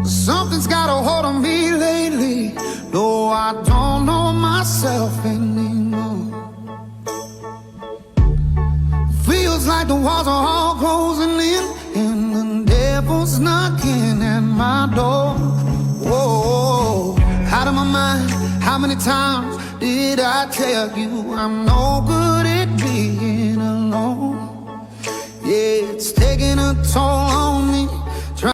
Something's got a hold on me lately, though I don't know myself anymore. Feels like the walls are all closing in, and the devil's knocking at my door. Whoa, out of my mind, how many times did I tell you I'm no good at being alone? Yeah, it's taking a toll on me.